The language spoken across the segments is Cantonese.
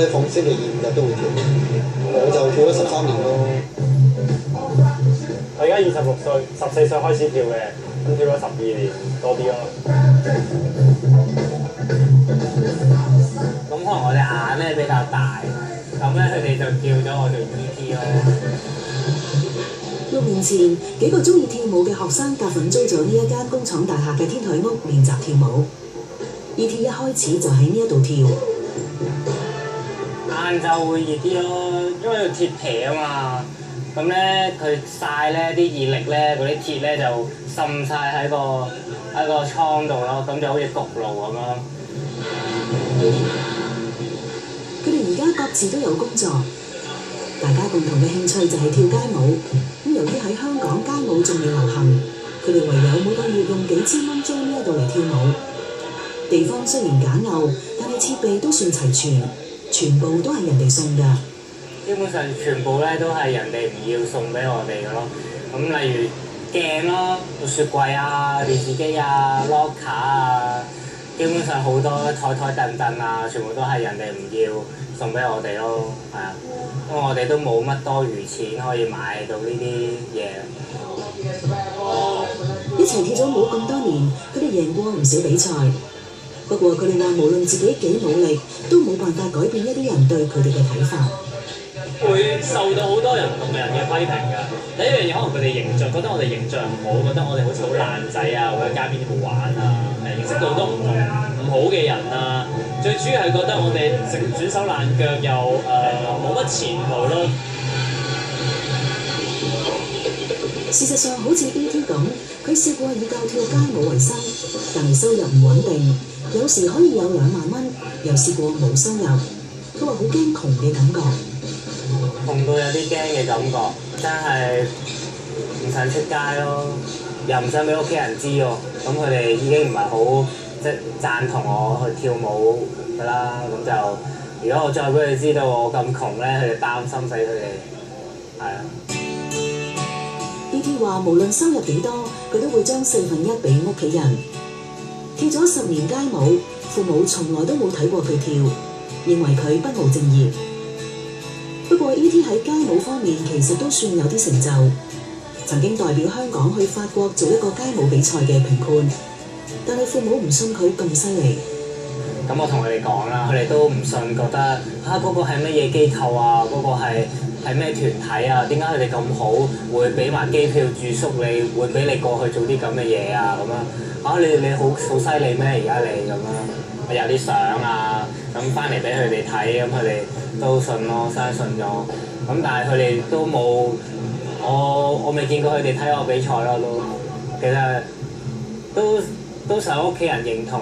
咧逢星期二五日都會跳，我就跳咗13年咯。我而家26歲，14歲開始跳嘅，咁跳咗12年多啲咯。咁可能我哋眼咧比較大，咁咧佢哋就叫咗我做 E.T. 咯。6年前，幾個中意跳舞嘅學生夾份租咗呢一間工廠大廈嘅天台屋練習跳舞。E.T. 一開始就喺呢一度跳。晏晝會熱啲咯，因為鐵皮啊嘛。咁咧佢曬咧啲熱力咧，嗰啲鐵咧就滲晒喺個倉度咯，咁就好似焗爐咁咯。佢哋而家各自都有工作，大家共同嘅興趣就係跳街舞。咁由於喺香港街舞仲未流行，佢哋唯有每個月用幾千蚊租呢一度嚟跳舞。地方雖然簡陋，但係設備都算齊全，全部都係人哋送㗎。基本上全部咧都係人哋唔要送俾我哋嘅咯。咁例如鏡咯、雪櫃啊、電視機啊、locker 啊，基本上好多台凳凳啊，全部都係人哋唔要送俾我哋咯。係啊，因為我哋都冇乜多餘錢可以買到呢啲嘢。一齊跳咗舞咁多年，佢哋贏過唔少比賽。不過佢哋話無論自己幾努力，都冇辦法改變一啲人對佢哋嘅睇法。會受到好多人唔同嘅人嘅批評㗎。第一樣嘢可能佢哋形象覺得我哋形象唔好，覺得我哋好似好爛仔啊，或者街邊度玩啊，認識到好多唔好嘅人啊。最主要係覺得我哋斷手爛腳又冇乜前途咯。事實上，好似 E.T. 咁，佢試過以教跳街舞為生，但係收入唔穩定，有時可以有2萬蚊，又試過冇收入。佢話好驚窮嘅感覺。窮到有啲驚嘅感覺，真係唔想出街咯，又唔想俾屋企人知喎。咁佢哋已經唔係好即係贊同我去跳舞㗎啦。咁就如果我再俾佢知道我咁窮咧，佢哋擔心死佢哋。係啊。E.T. 話無論收入幾多，佢都會將1/4俾屋企人。跳咗10年街舞，父母從來都冇睇過佢跳，認為佢不務正業。不過 E.T. 喺街舞方面其實都算有啲成就，曾經代表香港去法國做一個街舞比賽嘅評判，但係父母唔信佢咁犀利。咁我同佢哋講啦，佢哋都唔信，覺得嗰個係乜嘢機構啊，嗰個係咩團體啊？點解佢哋咁好，會俾埋機票住宿你，會俾你過去做啲咁嘅嘢啊？咁樣你好犀利咩？而家你咁樣，我有啲相啊，咁翻嚟俾佢哋睇，咁佢哋都信咯，相信咗。咁但係佢哋都冇，我未見過佢哋睇我比賽咯，都其實都想屋企人認同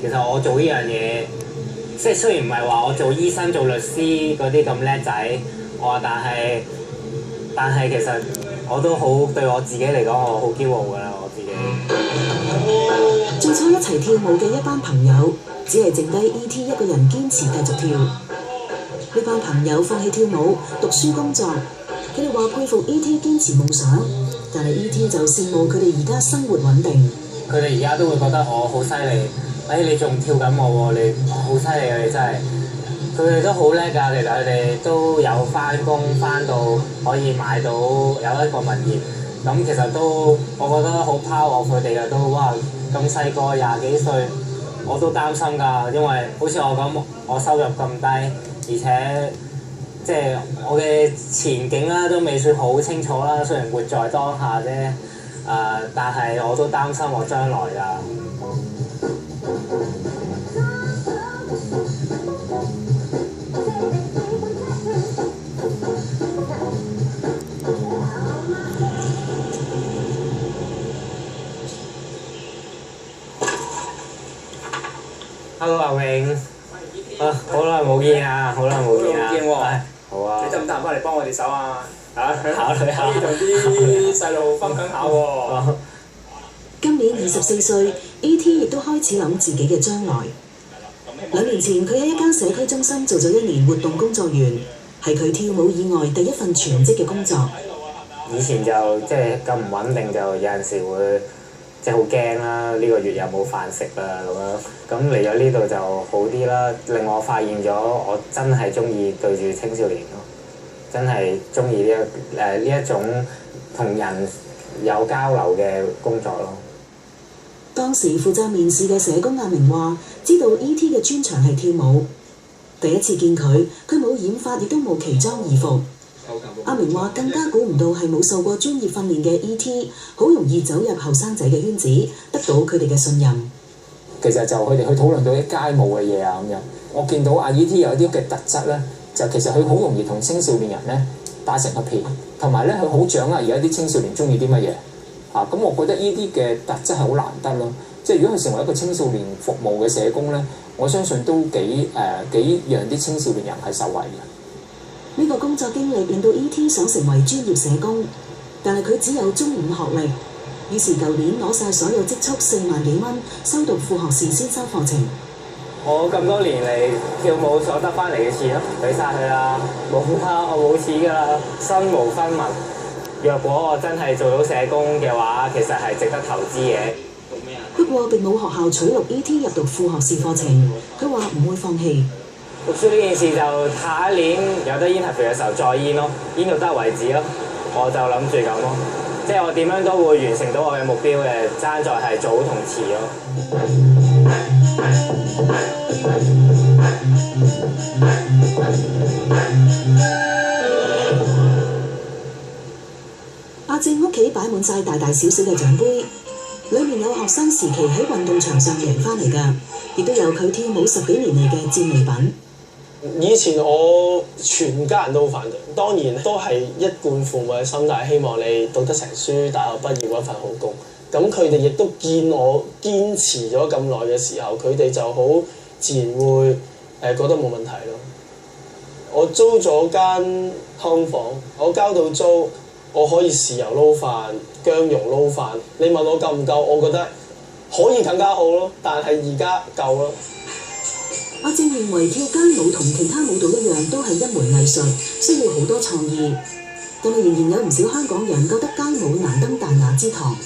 其實我做呢樣嘢，即係雖然唔係話我做醫生、做律師嗰啲咁叻仔，但係其實我都好對我自己嚟講，我好驕傲㗎啦，我自己。最初一齊跳舞嘅一班朋友，只係剩低 E.T. 一個人堅持繼續跳。呢班朋友放棄跳舞、讀書、工作，佢哋話佩服 E.T. 堅持夢想，但係 E.T. 就羨慕佢哋而家生活穩定。佢哋而家都會覺得我好犀利。你仲跳緊舞喎，你好犀利啊！你真係，佢哋都好叻㗎。其實佢哋都有翻工，翻到可以買到有一個物業。咁其實都，我覺得好 power 佢哋嘅都，哇！咁細個20幾歲，我都擔心㗎，因為好似我咁，我收入咁低，而且即係我嘅前景啦都未算好清楚啦。雖然活在當下啫，但係我都擔心我將來㗎。Hello 阿永，好耐冇見啊，好耐冇見啊，好啊。你得唔得閒翻嚟幫我哋手啊？考慮下。可以同啲細路分享下喎。今年24歲 ，E.T. 亦都開始諗自己嘅將來。2年前，佢喺一間社區中心做咗1年活動工作員，係佢跳舞以外第一份全職嘅工作。以前就即係咁唔穩定，就有陣時會即係好驚啦，呢個月有冇飯食啦咁樣。咁嚟咗呢度就好啲啦，令我發現咗我真係中意對住青少年咯，真係中意呢一種同人有交流嘅工作咯。當時負責面試嘅社工阿明話：知道 E.T. 嘅專長係跳舞，第一次見佢冇染髮，亦都冇奇裝異服。阿明話更加估唔到係冇受過專業訓練嘅 E.T. 好容易走入後生仔嘅圈子，得到佢哋嘅信任。其實就佢哋去討論到啲街舞嘅嘢啊咁樣，我見到阿 E.T. 有啲嘅特質咧，就其實佢好容易同青少年人咧打成一片，同埋咧佢好掌握而家啲青少年中意啲乜嘢。咁我覺得呢啲嘅特質係好難得咯。即係如果佢成為一個青少年服務嘅社工咧，我相信都幾讓啲青少年人係受惠嘅。呢個工作經歷令到 E.T. 想成為專業社工，但係佢只有中五學歷，於是舊年攞晒所有積蓄4萬幾蚊，修讀副學士先修課程。我咁多年嚟跳舞所得翻嚟嘅錢咯，俾晒佢啦，冇啦，我冇錢㗎啦，身無分文。若果我真係做到社工嘅話，其實係值得投資嘅。不過並冇學校取錄 E.T. 入讀副學士課程，佢話唔會放棄。讀書呢件事就下一年有得 interview 嘅時候再煙咯，煙到得為止咯。我就諗住咁咯，即係我點樣都會完成到我嘅目標嘅，爭在係早同遲咯。阿正屋企擺滿晒大大小小嘅獎杯，裡面有學生時期喺運動場上贏翻嚟㗎，亦都有佢跳舞10幾年嚟嘅戰利品。以前我全家人都好反對，當然都係一貫父母嘅心態，希望你讀得成書，大學畢業揾份好工。咁佢哋亦都見我堅持咗咁耐嘅時候，佢哋就好自然會覺得冇問題咯。我租咗間劏房，我交到租，我可以豉油撈飯、薑蓉撈飯。你問我夠唔夠？我覺得可以更加好咯，但係而家夠咯。阿正認為跳街舞同其他舞蹈一樣，都係一門藝術，需要好多創意。但係仍然有唔少香港人覺得街舞難登大雅之堂。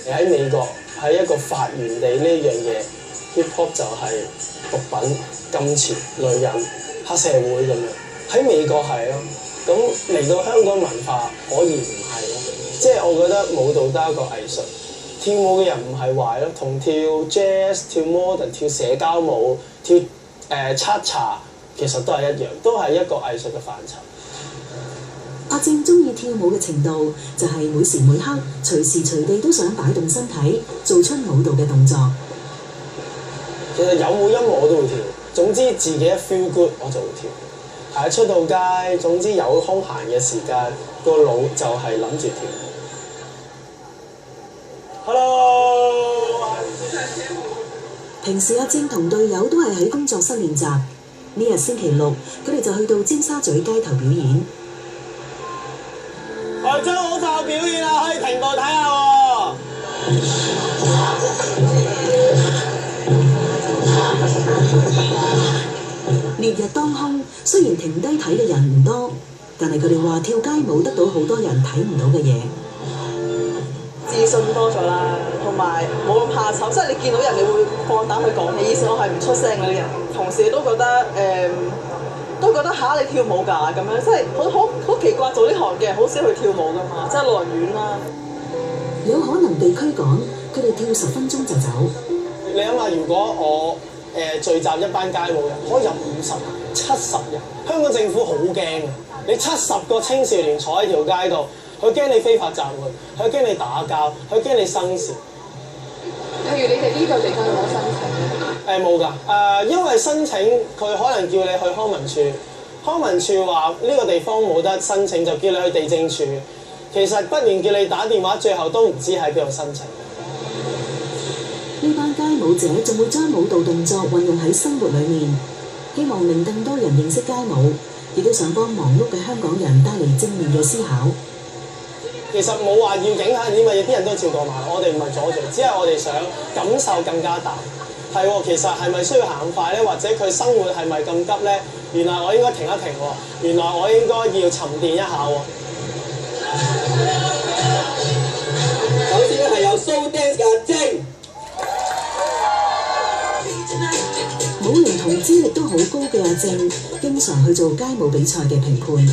喺美國係一個發源地呢樣嘢 ，hip hop 就係毒品、金錢、女人、黑社會咁樣。喺美國係咯，咁嚟到香港文化可以唔係咯？即係我覺得舞蹈都係一個藝術，跳舞嘅人唔係壞咯，同跳 jazz、跳 modern、跳社交舞、跳cha-cha 其實都係一樣，都係一個藝術嘅範疇。阿正中意跳舞嘅程度，就係每時每刻、隨時隨地都想擺動身體，做出舞蹈嘅動作。其實有冇音樂我都會跳，總之自己一 feel good 我就會跳。係出到街，總之有空閒嘅時間，個腦就係諗住跳。Hello。平時阿正同隊友都係喺工作室練習，呢日星期六，佢哋就去到尖沙咀街頭表演。我將好快表演啦，可以停步睇下喎。烈日當空，雖然停低睇嘅人唔多，但係佢哋話跳街舞得到好多人睇唔到嘅嘢。自信多咗啦，同埋冇咁怕醜，即係你見到人你會放膽去講起。以前我係唔出聲嗰啲人，同事都覺得嚇你跳舞㗎咁樣，即係好奇怪，做呢行嘅人好少去跳舞㗎嘛，即係老人院啦。有可能被驅趕，佢哋跳10分鐘就走。你諗下，如果我聚集一班街舞人，可以入50人、70人，香港政府好驚嘅。你70個青少年坐喺條街度，佢驚你非法集會，佢驚你打交，佢驚你生事。譬如你哋呢個地方有冇申請？冇㗎，因為申請佢可能叫你去康文署，康文署話呢個地方冇得申請，就叫你去地政署。其實不斷叫你打電話，最後都唔知喺邊度申請。呢班街舞者仲會將舞蹈動作運用喺生活裡面，希望令更多人認識街舞，亦都想幫忙碌嘅香港人帶嚟正面嘅思考。其實冇話要影響啲乜嘢，啲人都照過馬路，我哋唔係阻住，只係我哋想感受更加大。係喎，其實係咪需要行快咧？或者佢生活係咪咁急咧？原來我應該停一停喎，原來我應該要沉澱一下喎。首先係有 show dance 嘅精。舞齡同資歷都好高嘅阿正，經常去做街舞比賽嘅評判。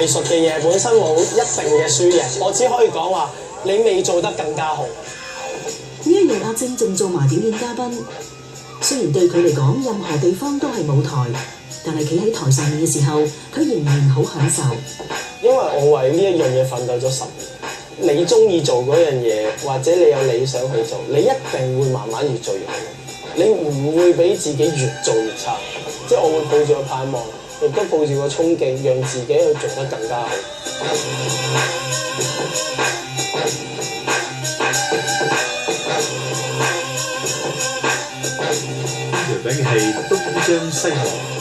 藝術嘅嘢本身冇一定嘅輸贏，我只可以講話你未做得更加好。呢一日阿正仲做埋表演嘉賓，雖然對佢嚟講任何地方都係舞台，但係企喺台上面嘅時候，佢仍然好享受。因為我為呢一樣嘢奮鬥咗10年，你中意做嗰樣嘢，或者你有理想去做，你一定會慢慢越做越好。你唔會俾自己越做越差，即係我會抱住個盼望，亦都抱住個衝勁，讓自己去做得更加好。條餅嘅係東張西望。